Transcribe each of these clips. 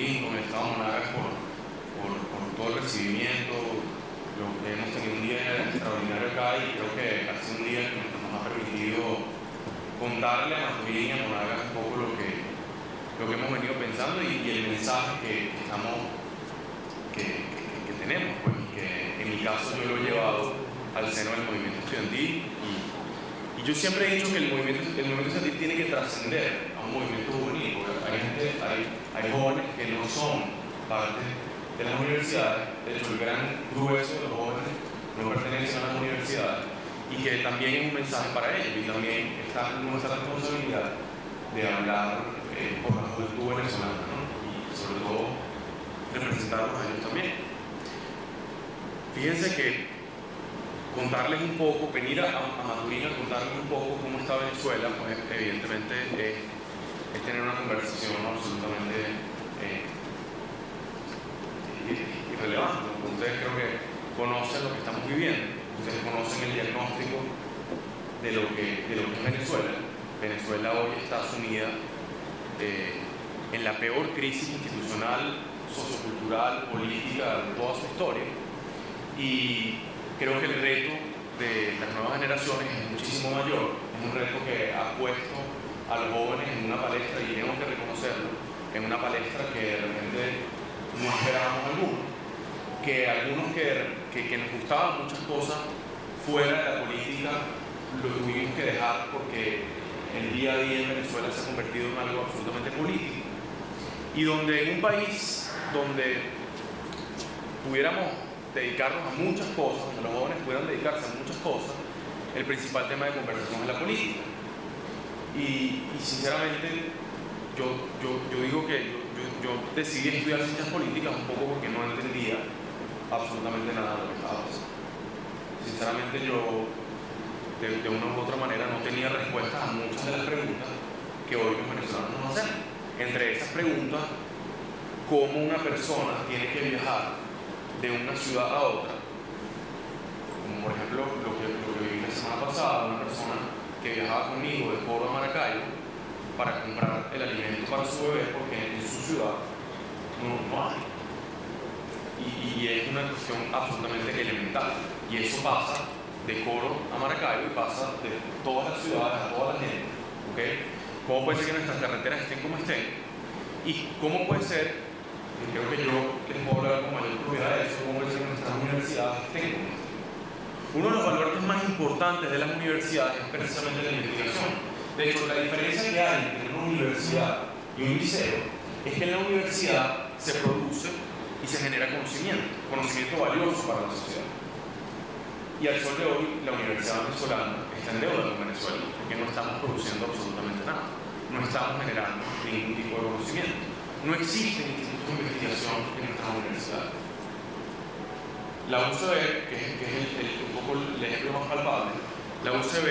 Maturín, con el Estado Monagas por todo el recibimiento. Hemos tenido un día extraordinario acá y creo que ha sido un día que nos ha permitido contarle a Maturín y a Monagas un poco lo que hemos venido pensando y el mensaje que tenemos, pues, y que en mi caso yo lo he llevado al seno del movimiento estudiantil y yo siempre he dicho que el movimiento estudiantil tiene que trascender a un movimiento juvenil, porque hay jóvenes que no son parte de las universidades. De hecho, el gran grueso de los jóvenes no pertenecen a las universidades y que también es un mensaje para ellos y también está nuestra responsabilidad de hablar por la juventud venezolana, ¿no? Y sobre todo representarlos a ellos también. Fíjense que contarles un poco, venir a Maturín a contarles un poco cómo está Venezuela, pues evidentemente es tener una conversación absolutamente irrelevante. Ustedes creo que conocen lo que estamos viviendo, ustedes conocen el diagnóstico de lo que es Venezuela. Venezuela hoy está sumida en la peor crisis institucional, sociocultural, política de toda su historia, y creo que el reto de las nuevas generaciones es muchísimo mayor. Es un reto que ha puesto a los jóvenes en una palestra, y tenemos que reconocerlo, en una palestra que de repente no esperábamos algunos, que algunos que nos gustaban muchas cosas fuera de la política lo tuvimos que dejar porque el día a día en Venezuela se ha convertido en algo absolutamente político, y donde en un país donde pudiéramos dedicarnos a muchas cosas, donde los jóvenes pudieran dedicarse a muchas cosas, el principal tema de conversación es la política. Y sinceramente yo digo que yo decidí estudiar ciencias políticas un poco porque no entendía absolutamente nada de lo que estaba pasando. Sinceramente yo de una u otra manera no tenía respuestas a muchas de las preguntas que hoy los venezolanos nos hacen. Entre esas preguntas, cómo una persona tiene que viajar de una ciudad a otra, como por ejemplo lo que viví la semana pasada, una persona que viajaba conmigo de Córdoba a Maracaibo para comprar el alimento para su bebé porque en su ciudad no hay. Y es una cuestión absolutamente elemental, y eso pasa de Coro a Maracaibo y pasa de todas las ciudades a toda la gente, ¿okay? ¿Cómo puede ser que nuestras carreteras estén como estén? ¿Y cómo puede ser, y creo que yo les puedo hablar con mayor propiedad de eso, cómo puede ser que nuestras universidades estén como estén? Uno de los valores más importantes de las universidades es precisamente la investigación. De hecho, la diferencia que hay entre una universidad y un liceo es que en la universidad se produce y se genera conocimiento valioso para la sociedad. Y al sol de hoy, la Universidad Venezolana está en deuda con Venezuela, porque no estamos produciendo absolutamente nada. No estamos generando ningún tipo de conocimiento. No existen institutos de investigación en nuestras universidades. La UCB, que es un poco el ejemplo más palpable, la UCB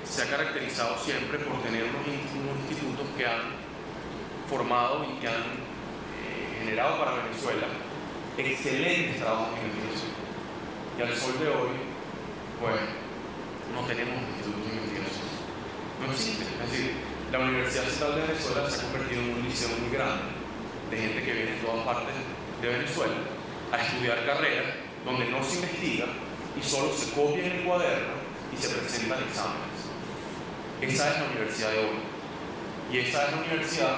se ha caracterizado siempre por tener unos institutos que han formado y que han generado para Venezuela excelentes trabajos en investigación. Y al sol de hoy, pues, no tenemos institutos de investigación. No existen. Es decir, la Universidad Central de Venezuela se ha convertido en un liceo muy grande de gente que viene de todas partes de Venezuela a estudiar carreras donde no se investiga y solo se copia en el cuaderno y se presentan exámenes. Esa es la universidad de hoy. Y esa es la universidad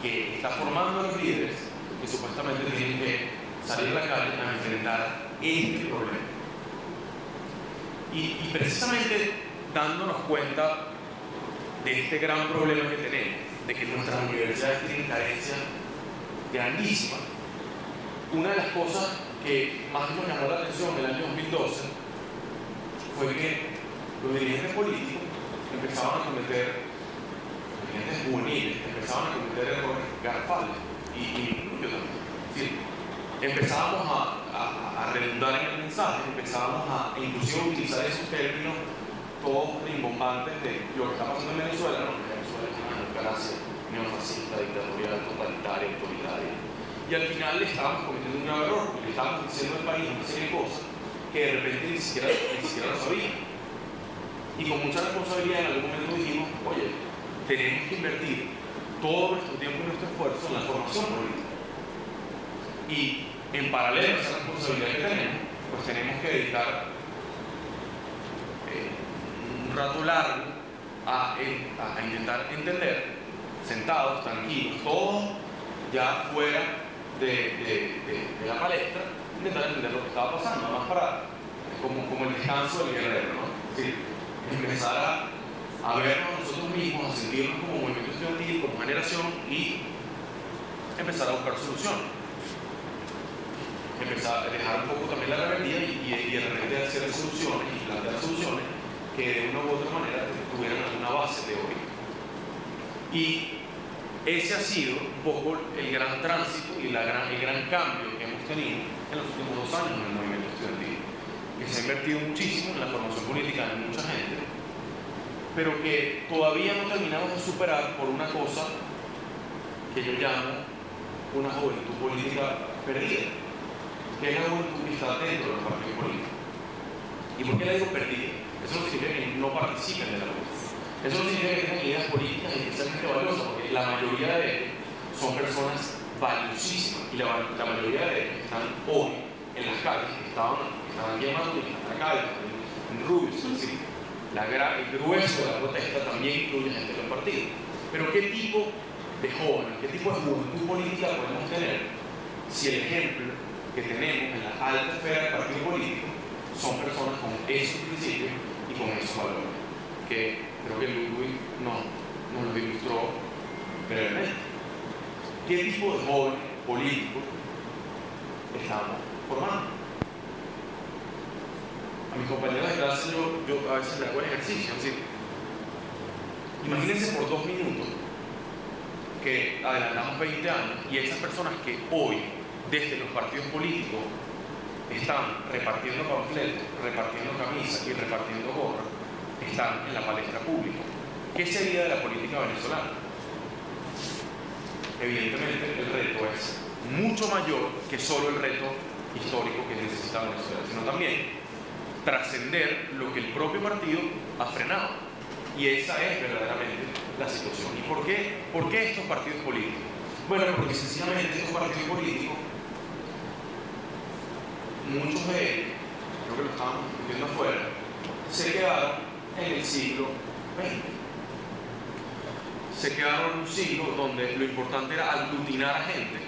que está formando a los líderes que supuestamente tienen que salir a la calle a enfrentar este problema. Y precisamente dándonos cuenta de este gran problema que tenemos, de que nuestras universidades tienen carencias grandísimas, una de las cosas que más nos llamó la atención en el año 2012 fue que los dirigentes políticos empezaban a cometer, los dirigentes juveniles empezaban a cometer errores garrafales, y yo también. ¿Sí? Empezábamos a redundar en el mensaje, empezábamos a inclusive utilizar esos términos todos rimbombantes de lo que está pasando en Venezuela, ¿no? Venezuela es una democracia neofascista, dictatorial, totalitaria, autoritaria. Y al final le estábamos cometiendo un grave error, porque le estábamos diciendo al país una serie de cosas que de repente ni siquiera lo sabían. Y con mucha responsabilidad en algún momento dijimos, oye, tenemos que invertir todo nuestro tiempo y nuestro esfuerzo en la formación formación política. Y en paralelo a esa responsabilidad que tenemos, pues tenemos que dedicar un rato largo a intentar entender, sentados, tranquilos, todos ya fuera de la palestra, intentar entender lo que estaba pasando, más para, como el descanso del guerrero, ¿no? Es decir, empezar a vernos nosotros mismos, a sentirnos como movimiento estudiantil, como generación, y empezar a buscar soluciones. Empezar a dejar un poco también la rebeldía y de repente hacer soluciones y plantear soluciones que de una u otra manera tuvieran alguna base teórica. Y ese ha sido un poco el gran tránsito y el gran cambio que hemos tenido en los últimos 2 años en el movimiento estudiantil, que se ha invertido muchísimo en la formación política de mucha gente, pero que todavía no terminamos de superar por una cosa que yo llamo una juventud política perdida, que es la juventud que está dentro de los partidos políticos. ¿Y por qué la digo perdida? Eso no significa que no participen de la política. Eso no significa que tengan ideas políticas especialmente valiosas, porque la mayoría de ellos son personas valiosísimas y la mayoría de ellos están hoy en las calles, que estaban aquí en Madrid, en la calle, en Rubios, es decir, el grueso de la protesta también incluye gente del partido. Pero ¿qué tipo de jóvenes, qué tipo de juventud política podemos tener si el ejemplo que tenemos en la alta esfera del partido político son personas con esos principios y con esos valores? Que creo que Ludwig nos lo ilustró brevemente. ¿Qué tipo de jóvenes políticos estamos formando? A mis compañeros de clase yo a veces le hago el ejercicio, es decir, imagínense por 2 minutos que adelantamos 20 años y esas personas que hoy, desde los partidos políticos, están repartiendo panfletos, repartiendo camisas y repartiendo gorras, están en la palestra pública. ¿Qué sería de la política venezolana? Evidentemente el reto es mucho mayor que solo el reto histórico que necesita Venezuela, sino también trascender lo que el propio partido ha frenado. Y esa es verdaderamente la situación. ¿Y por qué estos partidos políticos? Bueno, porque sencillamente estos partidos políticos, muchos de ellos, creo que lo estábamos discutiendo afuera, se quedaron en el siglo XX. Se quedaron en un siglo donde lo importante era aglutinar a gente,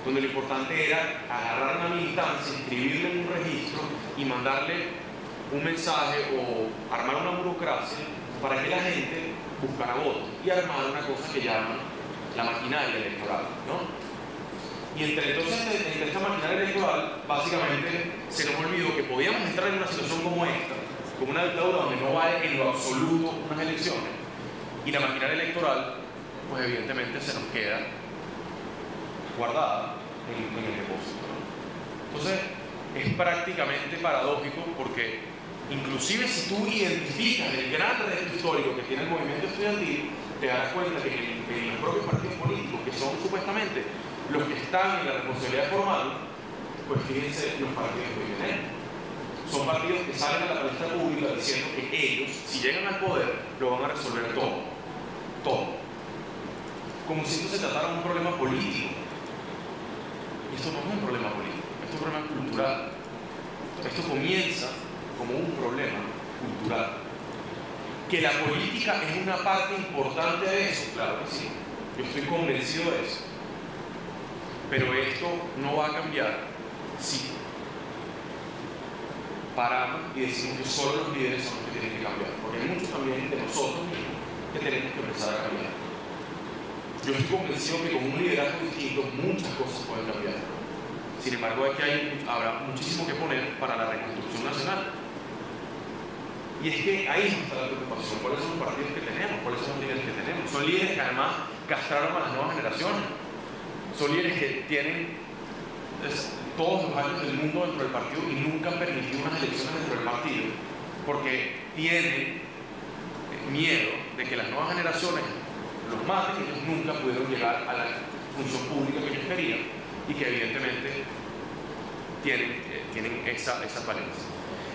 donde lo importante era agarrar una militancia, inscribirla en un registro y mandarle un mensaje o armar una burocracia para que la gente buscara votos y armar una cosa que llaman la maquinaria electoral, ¿no? Y entre esta maquinaria electoral, básicamente se nos olvidó que podíamos entrar en una situación como esta, como una dictadura donde no vale en lo absoluto unas elecciones, y la maquinaria electoral, pues evidentemente se nos queda guardada en el depósito, ¿no? Entonces, es prácticamente paradójico porque inclusive si tú identificas el gran reto histórico que tiene el movimiento estudiantil, te darás cuenta que en los propios partidos políticos, que son supuestamente los que están en la responsabilidad formal, pues fíjense los partidos que vienen. Son partidos que salen a la palestra pública diciendo que ellos, si llegan al poder, lo van a resolver todo. Todo. Como si esto se tratara de un problema político. Y esto no es un problema político, esto es un problema cultural. Esto comienza como un problema cultural. Que la política es una parte importante de eso, claro que sí. Yo estoy convencido de eso. Pero esto no va a cambiar si paramos y decimos que solo los líderes son los que tienen que cambiar. Porque hay muchos también de nosotros mismos que tenemos que empezar a cambiar. Yo estoy convencido que con un liderazgo distinto muchas cosas pueden cambiar. Sin embargo, habrá muchísimo que poner para la reconstrucción nacional. Y es que ahí está la preocupación. ¿Cuáles son los partidos que tenemos? ¿Cuáles son los líderes que tenemos? Son líderes que además castraron a las nuevas generaciones. Son líderes que tienen todos los años del mundo dentro del partido y nunca han permitido unas elecciones dentro del partido porque tienen miedo de que las nuevas generaciones los maten y ellos nunca pudieron llegar a la función pública que ellos querían y que evidentemente tienen esa falencia.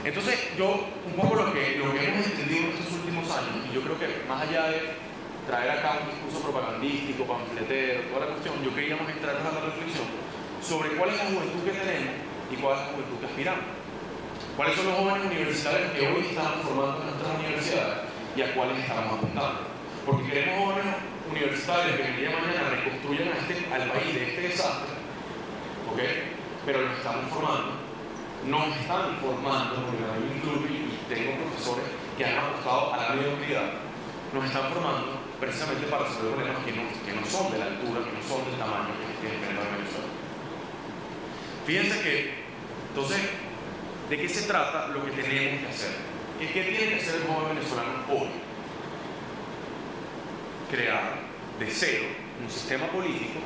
Entonces yo, un poco lo que hemos entendido en estos últimos años, y yo creo que más allá de traer acá un discurso propagandístico, panfletero, toda la cuestión. Yo quería más traernos a la reflexión sobre cuál es la juventud que tenemos y cuál es la juventud que aspiramos. ¿Cuáles son los jóvenes universitarios que hoy estamos formando en nuestras universidades y a cuáles estamos apuntando? Porque queremos jóvenes universitarios que el día de mañana reconstruyan al país de este desastre, ¿ok? Pero los estamos formando, nos están formando, porque a mí me incluye, y tengo profesores que han apostado a la mediocridad, nos están formando precisamente para resolver problemas que no son de la altura, que no son del tamaño que enfrenta Venezuela. Fíjense que, entonces, ¿de qué se trata lo que tenemos que hacer? ¿Qué tiene que hacer el joven venezolano hoy? Crear de cero un sistema político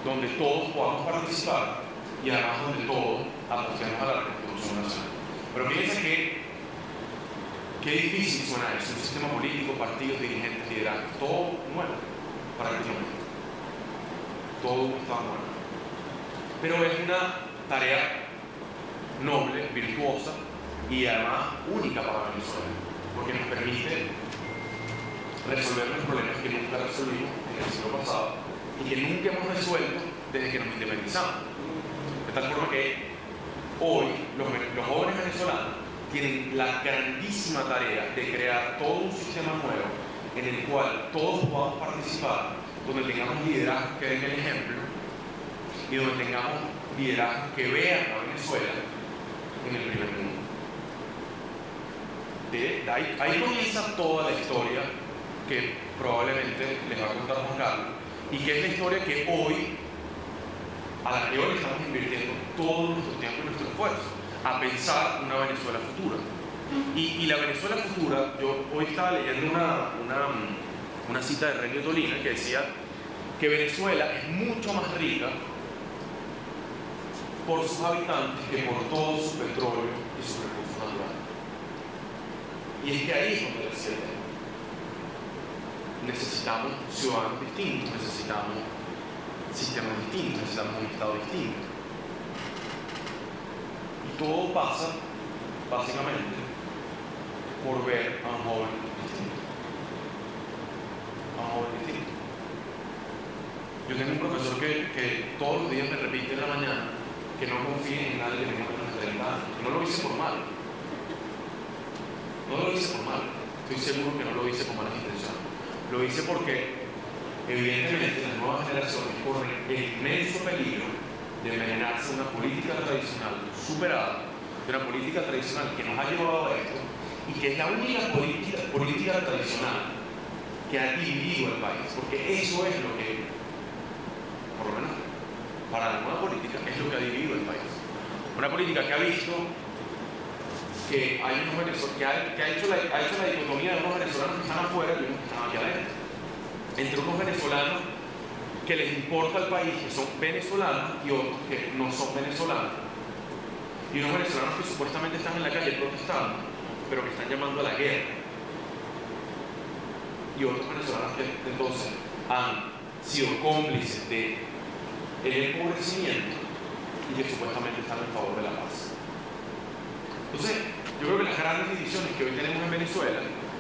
donde todos podamos participar y además donde todos apostemos a la reconstrucción nacional. Pero fíjense qué difícil suena eso, un sistema político, partidos, dirigentes, liderazgos, todo nuevo, prácticamente. Todo está nuevo. Pero es una tarea noble, virtuosa y además única para Venezuela, porque nos permite resolver los problemas que nunca resolvimos en el siglo pasado y que nunca hemos resuelto desde que nos independizamos. De tal forma que hoy los jóvenes venezolanos tienen la grandísima tarea de crear todo un sistema nuevo en el cual todos podamos participar, donde tengamos liderazgos que den el ejemplo y donde tengamos liderazgos que vean a Venezuela en el primer mundo. Ahí comienza toda la historia que probablemente les va a contar Juan Carlos y que es la historia que hoy, a la que hoy estamos invirtiendo todo nuestro tiempo y nuestro esfuerzo a pensar una Venezuela futura. Y la Venezuela futura, yo hoy estaba leyendo una cita de Renio Tolina que decía que Venezuela es mucho más rica por sus habitantes que por todo su petróleo y sus recursos naturales. Y es que ahí es donde decía el tema. Necesitamos ciudadanos distintos, necesitamos sistemas distintos, necesitamos un Estado distinto. Y todo pasa, básicamente, por ver a un joven distinto. A un joven distinto. Yo tengo un profesor que todos los días me repite en la mañana que no confíe en nadie que tenga menos de 30 años. No lo hice por mal. No lo hice por mal. Estoy seguro que no lo hice con malas intenciones. Lo hice porque, evidentemente, las nuevas generaciones corren el inmenso peligro de envenenarse una política tradicional superada, de una política tradicional que nos ha llevado a esto y que es la única política tradicional que ha dividido el país. Porque eso es lo que, por lo menos para la nueva política, es lo que ha dividido el país. Una política que ha visto que hay unos venezolanos, que ha hecho la dicotomía de unos venezolanos que están afuera y unos que están aquí adentro. Entre unos venezolanos que les importa el país, que son venezolanos, y otros que no son venezolanos. Y unos venezolanos que supuestamente están en la calle protestando, pero que están llamando a la guerra. Y otros venezolanos que entonces han sido cómplices del empobrecimiento y que supuestamente están en favor de la paz. Entonces, yo creo que las grandes divisiones que hoy tenemos en Venezuela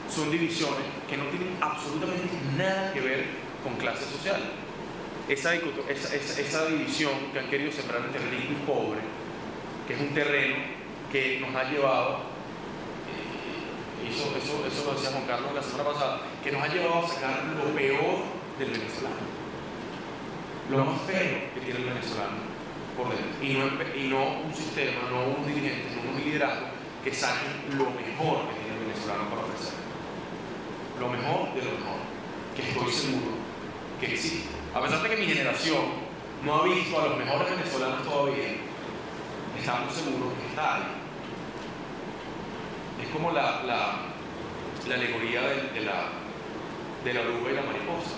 son divisiones que no tienen absolutamente nada que ver con clase social. Esa división que han querido sembrar entre rico y pobre, que es un terreno que nos ha llevado, eso lo decía Juan Carlos la semana pasada, que nos ha llevado a sacar lo peor del venezolano, lo más feo que tiene el venezolano por dentro, y no un sistema, no un dirigente, no un liderazgo que saquen lo mejor que tiene el venezolano para ofrecer, lo mejor de lo mejor, que estoy seguro que existe. A pesar de que mi generación no ha visto a los mejores venezolanos todavía, estamos seguros que está ahí. Es como la alegoría de la oruga y la mariposa.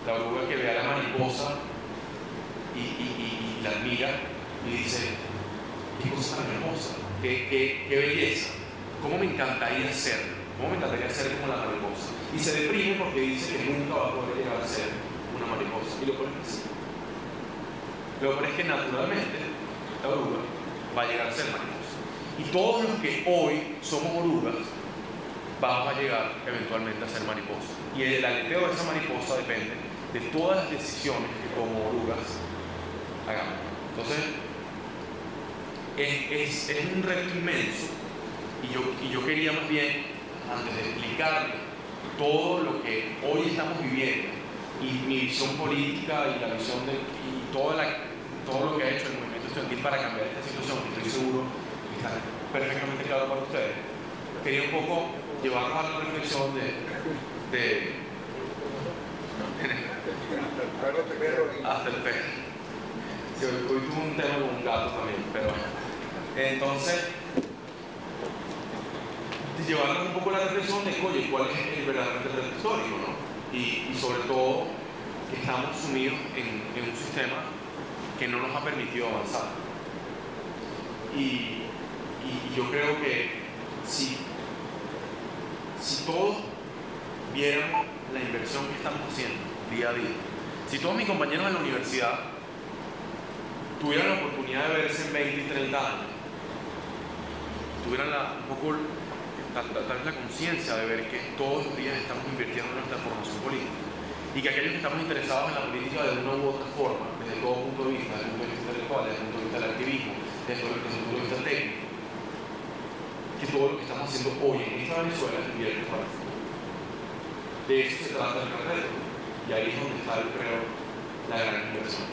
La oruga que ve a la mariposa y la admira y dice: qué cosa tan hermosa, qué belleza, cómo me encantaría ser como la mariposa. Y se deprime porque dice que nunca va a poder llegar a ser una mariposa. Y lo peor es así. Lo peor es que naturalmente la oruga va a llegar a ser mariposa. Y todos los que hoy somos orugas vamos a llegar eventualmente a ser mariposa. Y el aleteo de esa mariposa depende de todas las decisiones que como orugas hagamos. Entonces, es un reto inmenso, y yo quería más bien, antes de explicarle todo lo que hoy estamos viviendo, y mi visión política y la visión y todo lo que ha hecho el movimiento estudiantil para cambiar esta situación, que estoy seguro que está perfectamente claro para ustedes, quería un poco llevarnos a la reflexión hasta el perro. Sí, hoy tuve un tema con un gato también, pero bueno. Entonces, llevarnos un poco a la reflexión de, oye, ¿cuál es el verdadero reto histórico, ¿no? Y sobre todo, que estamos sumidos en un sistema que no nos ha permitido avanzar. Y yo creo que si todos viéramos la inversión que estamos haciendo día a día, si todos mis compañeros en la universidad tuvieran la oportunidad de verse en 20 y 30 años, tuvieran un poco tal vez la conciencia de ver que todos los días estamos invirtiendo en nuestra formación política, y que aquellos que estamos interesados en la política de una u otra forma, desde todo punto de vista, desde el punto de vista intelectual, desde el punto de vista del activismo, desde el punto de vista técnico, que todo lo que estamos haciendo hoy en esta Venezuela es invierte para el futuro. De eso se trata el reto, y ahí es donde está, yo creo, la gran inversión.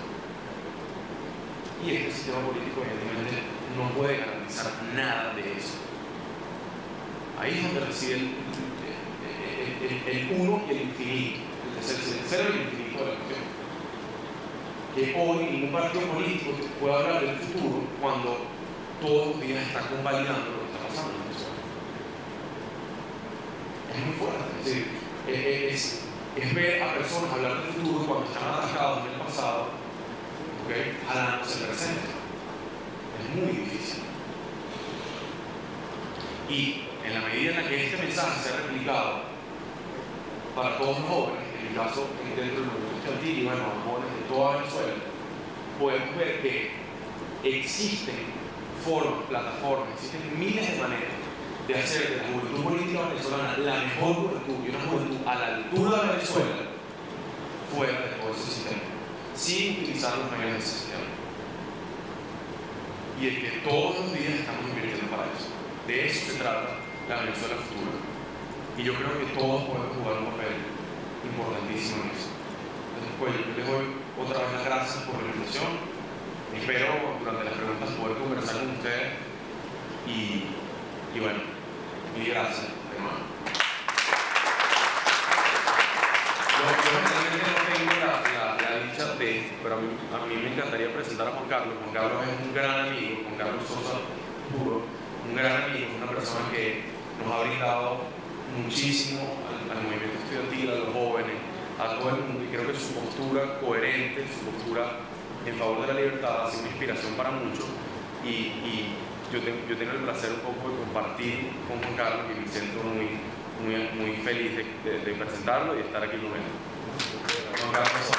Y este sistema político evidentemente no puede garantizar nada de eso. Ahí es donde reside el uno y el infinito, el cero y el infinito de la cuestión. Que hoy ningún partido político puede hablar del futuro cuando todos los días está convalidando lo que está pasando en Venezuela. Es muy fuerte, es ver a personas hablar del futuro cuando están atacados en el pasado, ¿okay?, jalándose el presente. Es muy difícil. Y en la medida en la que este mensaje sea replicado para todos los jóvenes, en el caso dentro del movimiento estudiantil y bueno, los jóvenes de toda Venezuela, podemos ver que existen formas, plataformas, existen miles de maneras de hacer de la juventud política venezolana la mejor juventud, y una juventud a la altura de Venezuela fuera de todo ese sistema, sin utilizar los medios de ese sistema. Y es que todos los días estamos invirtiendo para eso. De eso se trata la Venezuela futura. Y yo creo que todos podemos jugar un papel importantísimo en eso. Entonces, pues, yo les doy otra vez las gracias por la invitación. Espero durante las preguntas poder conversar con ustedes. Y bueno, mil gracias, hermano. Yo realmente no tengo la dicha de, pero a mí me encantaría presentar a Juan Carlos. Juan Carlos es un gran amigo, Juan Carlos Sosa Puro, un gran amigo, una persona que nos ha brindado muchísimo al movimiento estudiantil, a los jóvenes, a todo el mundo, y creo que su postura coherente, su postura en favor de la libertad ha sido una inspiración para muchos, y yo tengo el placer un poco de compartir con Juan Carlos, y me siento muy feliz de presentarlo y de estar aquí con él. Juan Carlos.